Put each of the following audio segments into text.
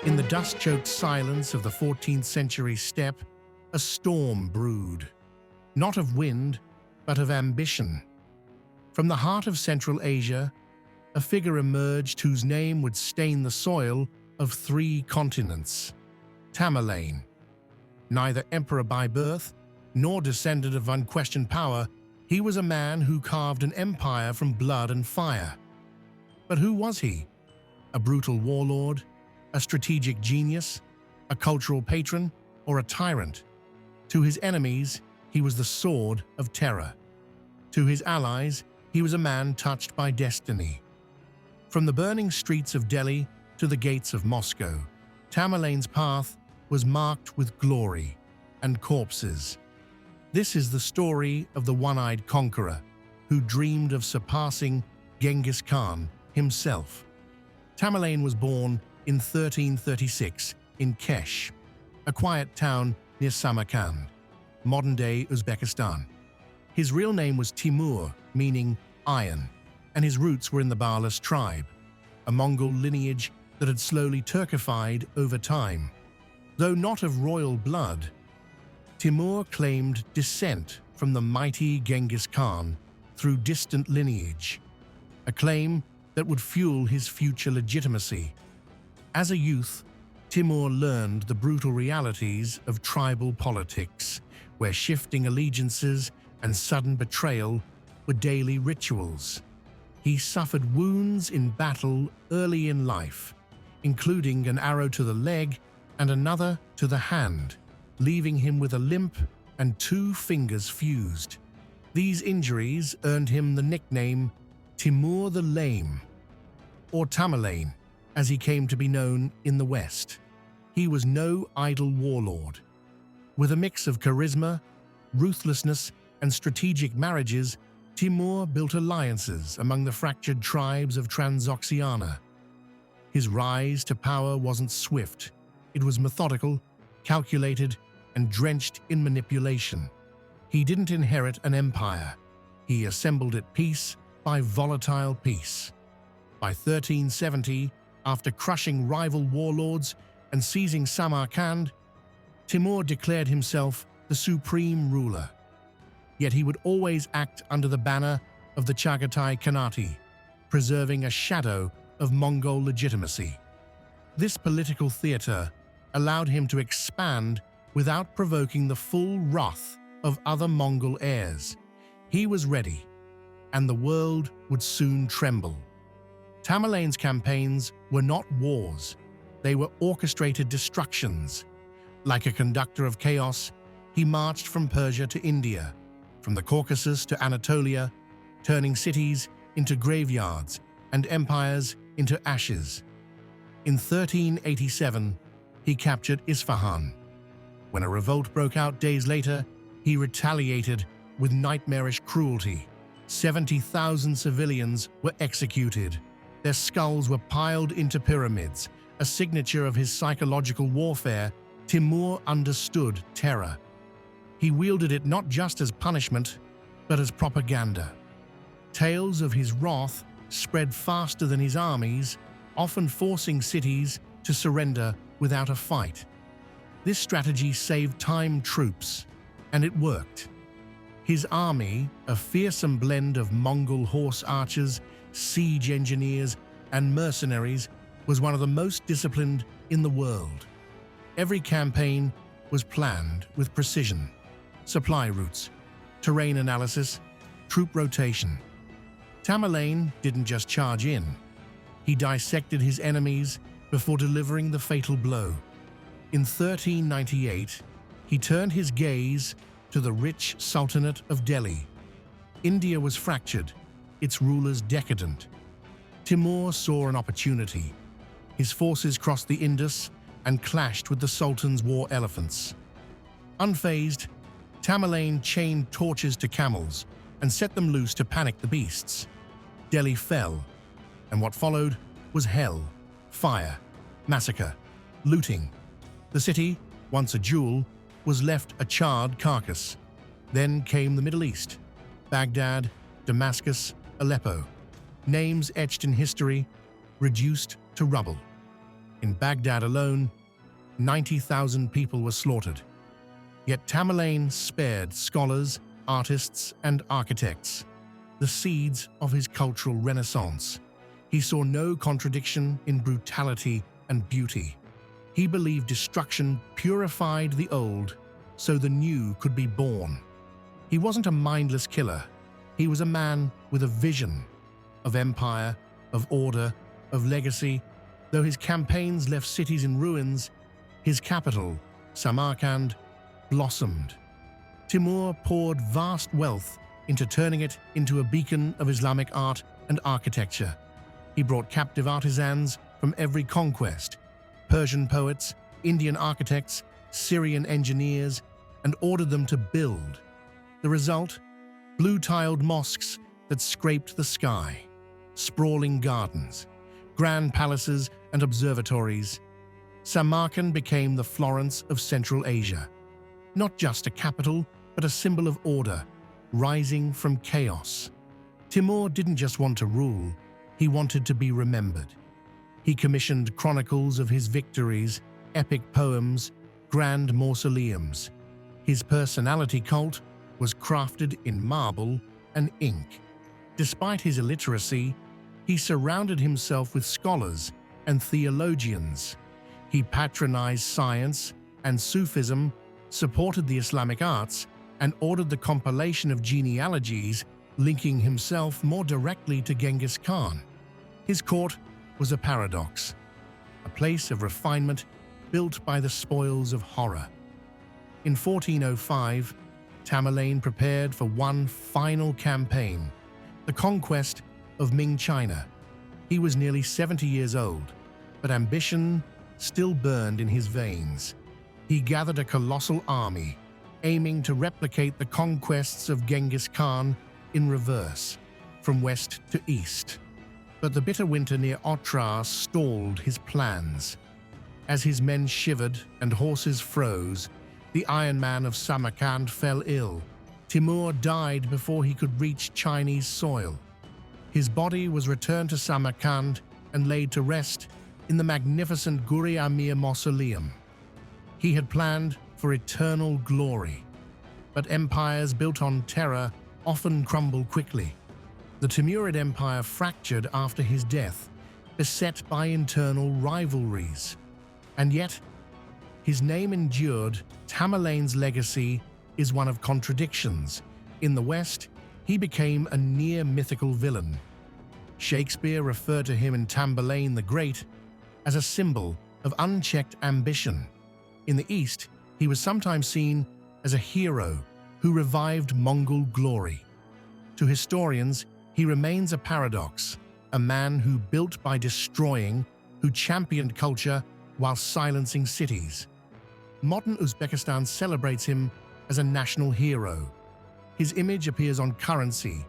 In the dust-choked silence of the 14th century steppe, a storm brewed, not of wind, but of ambition. From the heart of Central Asia, a figure emerged whose name would stain the soil of 3 continents: Tamerlane. Neither emperor by birth, nor descendant of unquestioned power, he was a man who carved an empire from blood and fire. But who was he? A brutal warlord? A strategic genius? A cultural patron? Or a tyrant? To his enemies, he was the sword of terror. To his allies, he was a man touched by destiny. From the burning streets of Delhi to the gates of Moscow, Tamerlane's path was marked with glory and corpses. This is the story of the one-eyed conqueror who dreamed of surpassing Genghis Khan himself. Tamerlane was born in 1336 in Kesh, a quiet town near Samarkand, modern-day Uzbekistan. His real name was Timur, meaning iron, and his roots were in the Barlas tribe, a Mongol lineage that had slowly Turkified over time. Though not of royal blood, Timur claimed descent from the mighty Genghis Khan through distant lineage, a claim that would fuel his future legitimacy. As a youth, Timur learned the brutal realities of tribal politics, where shifting allegiances and sudden betrayal were daily rituals. He suffered wounds in battle early in life, including an arrow to the leg and another to the hand, leaving him with a limp and 2 fingers fused. These injuries earned him the nickname Timur the Lame, or Tamerlane, as he came to be known in the West. He was no idle warlord. With a mix of charisma, ruthlessness, and strategic marriages, Timur built alliances among the fractured tribes of Transoxiana. His rise to power wasn't swift. It was methodical, calculated, and drenched in manipulation. He didn't inherit an empire. He assembled it piece by volatile piece. By 1370, after crushing rival warlords and seizing Samarkand, Timur declared himself the supreme ruler. Yet he would always act under the banner of the Chagatai Khanate, preserving a shadow of Mongol legitimacy. This political theater allowed him to expand without provoking the full wrath of other Mongol heirs. He was ready, and the world would soon tremble. Tamerlane's campaigns were not wars, they were orchestrated destructions. Like a conductor of chaos, he marched from Persia to India, from the Caucasus to Anatolia, turning cities into graveyards and empires into ashes. In 1387, he captured Isfahan. When a revolt broke out days later, he retaliated with nightmarish cruelty. 70,000 civilians were executed. Their skulls were piled into pyramids, a signature of his psychological warfare. Timur understood terror. He wielded it not just as punishment, but as propaganda. Tales of his wrath spread faster than his armies, often forcing cities to surrender without a fight. This strategy saved time troops, and it worked. His army, a fearsome blend of Mongol horse archers, siege engineers, and mercenaries, was one of the most disciplined in the world. Every campaign was planned with precision: supply routes, terrain analysis, troop rotation. Tamerlane didn't just charge in. He dissected his enemies before delivering the fatal blow. In 1398, he turned his gaze to the rich Sultanate of Delhi. India was fractured, its rulers decadent. Timur saw an opportunity. His forces crossed the Indus and clashed with the Sultan's war elephants. Unfazed, Tamerlane chained torches to camels and set them loose to panic the beasts. Delhi fell, and what followed was hell, fire, massacre, looting. The city, once a jewel, was left a charred carcass. Then came the Middle East: Baghdad, Damascus, Aleppo. Names etched in history, reduced to rubble. In Baghdad alone, 90,000 people were slaughtered. Yet Tamerlane spared scholars, artists, and architects, the seeds of his cultural renaissance. He saw no contradiction in brutality and beauty. He believed destruction purified the old so the new could be born. He wasn't a mindless killer. He was a man with a vision of empire, of order, of legacy. Though his campaigns left cities in ruins, his capital, Samarkand, blossomed. Timur poured vast wealth into turning it into a beacon of Islamic art and architecture. He brought captive artisans from every conquest, Persian poets, Indian architects, Syrian engineers, and ordered them to build. The result? Blue-tiled mosques that scraped the sky, sprawling gardens, grand palaces and observatories. Samarkand became the Florence of Central Asia, not just a capital, but a symbol of order, rising from chaos. Timur didn't just want to rule, he wanted to be remembered. He commissioned chronicles of his victories, epic poems, grand mausoleums. His personality cult was crafted in marble and ink. Despite his illiteracy, he surrounded himself with scholars and theologians. He patronized science and Sufism, supported the Islamic arts, and ordered the compilation of genealogies linking himself more directly to Genghis Khan. His court was a paradox, a place of refinement built by the spoils of horror. In 1405, Tamerlane prepared for one final campaign, the conquest of Ming China. He was nearly 70 years old, but ambition still burned in his veins. He gathered a colossal army, aiming to replicate the conquests of Genghis Khan in reverse, from west to east. But the bitter winter near Otrar stalled his plans. As his men shivered and horses froze, the Iron Man of Samarkand fell ill. Timur died before he could reach Chinese soil. His body was returned to Samarkand and laid to rest in the magnificent Guri Amir mausoleum. He had planned for eternal glory, but empires built on terror often crumble quickly. The Timurid Empire fractured after his death, beset by internal rivalries. And yet, his name endured. Tamerlane's legacy is one of contradictions. In the West, he became a near-mythical villain. Shakespeare referred to him in Tamerlane the Great as a symbol of unchecked ambition. In the East, he was sometimes seen as a hero who revived Mongol glory. To historians, he remains a paradox, a man who built by destroying, who championed culture while silencing cities. Modern Uzbekistan celebrates him as a national hero. His image appears on currency.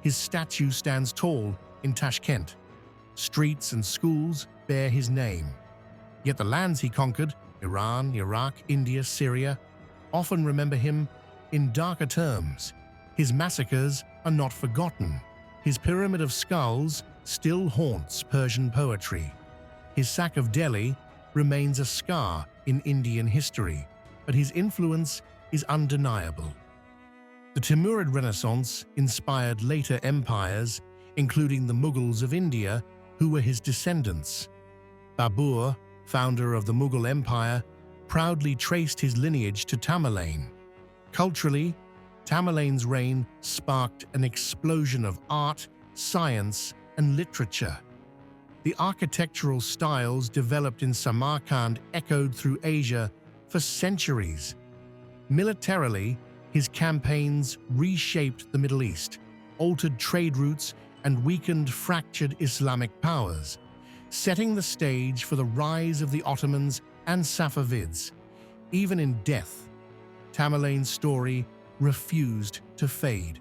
His statue stands tall in Tashkent. Streets and schools bear his name. Yet the lands he conquered, Iran, Iraq, India, Syria, often remember him in darker terms. His massacres are not forgotten. His pyramid of skulls still haunts Persian poetry. His sack of Delhi remains a scar in Indian history, but his influence is undeniable. The Timurid Renaissance inspired later empires, including the Mughals of India, who were his descendants. Babur, founder of the Mughal Empire, proudly traced his lineage to Tamerlane. Culturally, Tamerlane's reign sparked an explosion of art, science, and literature. The architectural styles developed in Samarkand echoed through Asia for centuries. Militarily, his campaigns reshaped the Middle East, altered trade routes, and weakened fractured Islamic powers, setting the stage for the rise of the Ottomans and Safavids. Even in death, Tamerlane's story refused to fade.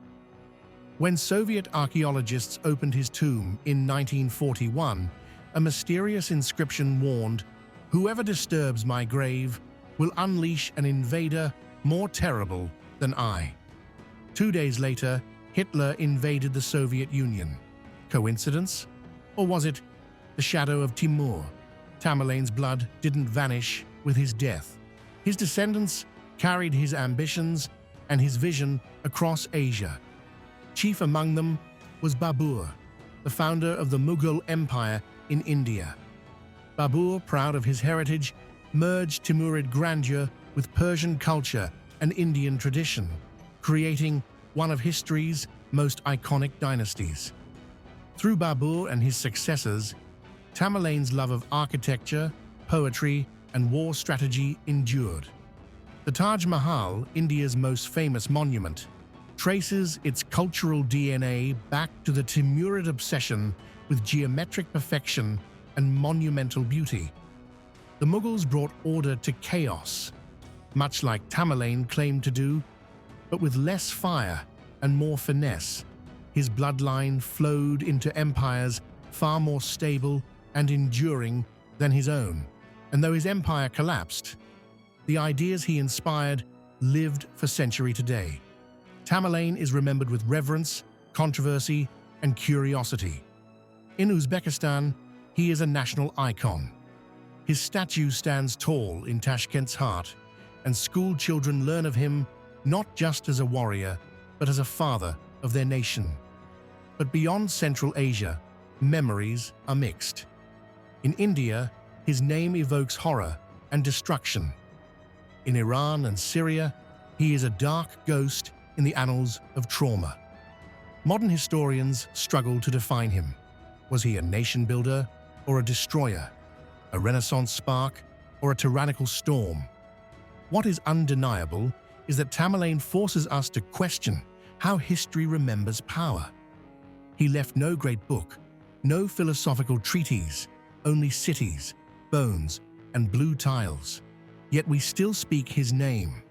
When Soviet archaeologists opened his tomb in 1941, a mysterious inscription warned, "Whoever disturbs my grave will unleash an invader more terrible than I." 2 days later, Hitler invaded the Soviet Union. Coincidence? Or was it the shadow of Timur? Tamerlane's blood didn't vanish with his death. His descendants carried his ambitions and his vision across Asia. Chief among them was Babur, the founder of the Mughal Empire in India. Babur, proud of his heritage, merged Timurid grandeur with Persian culture and Indian tradition, creating one of history's most iconic dynasties. Through Babur and his successors, Tamerlane's love of architecture, poetry, and war strategy endured. The Taj Mahal, India's most famous monument, traces its cultural DNA back to the Timurid obsession with geometric perfection and monumental beauty. The Mughals brought order to chaos, much like Tamerlane claimed to do, but with less fire and more finesse. His bloodline flowed into empires far more stable and enduring than his own. And though his empire collapsed, the ideas he inspired lived for centuries today. Tamerlane is remembered with reverence, controversy, and curiosity. In Uzbekistan, he is a national icon. His statue stands tall in Tashkent's heart, and school children learn of him not just as a warrior, but as a father of their nation. But beyond Central Asia, memories are mixed. In India, his name evokes horror and destruction. In Iran and Syria, he is a dark ghost in the annals of trauma. Modern historians struggle to define him. Was he a nation builder or a destroyer? A Renaissance spark or a tyrannical storm? What is undeniable is that Tamerlane forces us to question how history remembers power. He left no great book, no philosophical treatise, only cities, bones, and blue tiles. Yet we still speak his name.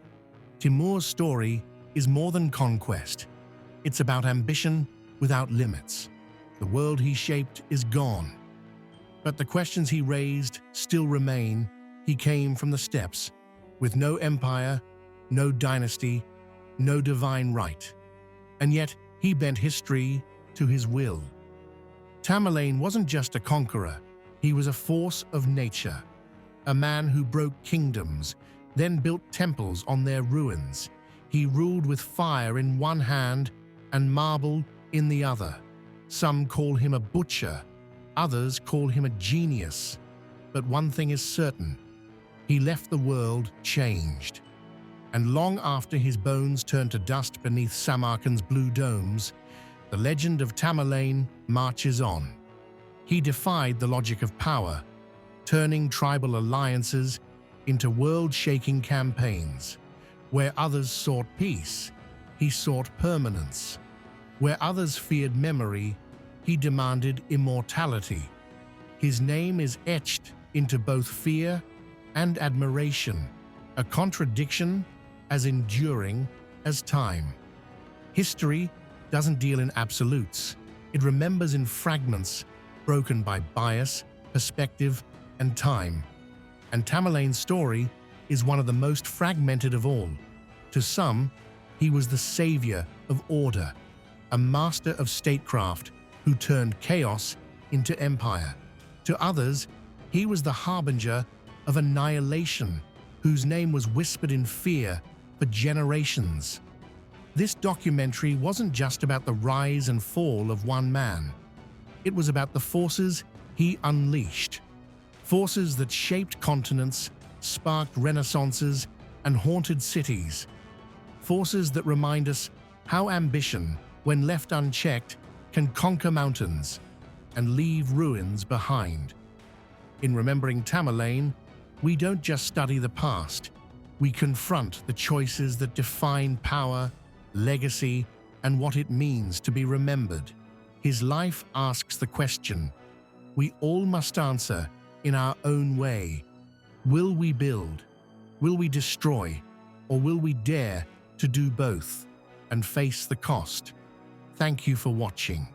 Timur's story is more than conquest. It's about ambition without limits. The world he shaped is gone. But the questions he raised still remain. He came from the steppes, with no empire, no dynasty, no divine right. And yet he bent history to his will. Tamerlane wasn't just a conqueror, he was a force of nature. A man who broke kingdoms, then built temples on their ruins. He ruled with fire in one hand and marble in the other. Some call him a butcher, others call him a genius. But one thing is certain, he left the world changed. And long after his bones turned to dust beneath Samarkand's blue domes, the legend of Tamerlane marches on. He defied the logic of power, turning tribal alliances into world-shaking campaigns. Where others sought peace, he sought permanence. Where others feared memory, he demanded immortality. His name is etched into both fear and admiration, a contradiction as enduring as time. History doesn't deal in absolutes. It remembers in fragments broken by bias, perspective, and time. And Tamerlane's story is one of the most fragmented of all. To some, he was the savior of order, a master of statecraft who turned chaos into empire. To others, he was the harbinger of annihilation, whose name was whispered in fear for generations. This documentary wasn't just about the rise and fall of one man. It was about the forces he unleashed. Forces that shaped continents, sparked renaissances, and haunted cities. Forces that remind us how ambition, when left unchecked, can conquer mountains and leave ruins behind. In remembering Tamerlane, we don't just study the past, we confront the choices that define power, legacy, and what it means to be remembered. His life asks the question we all must answer in our own way. Will we build? Will we destroy? Or will we dare to do both and face the cost? Thank you for watching.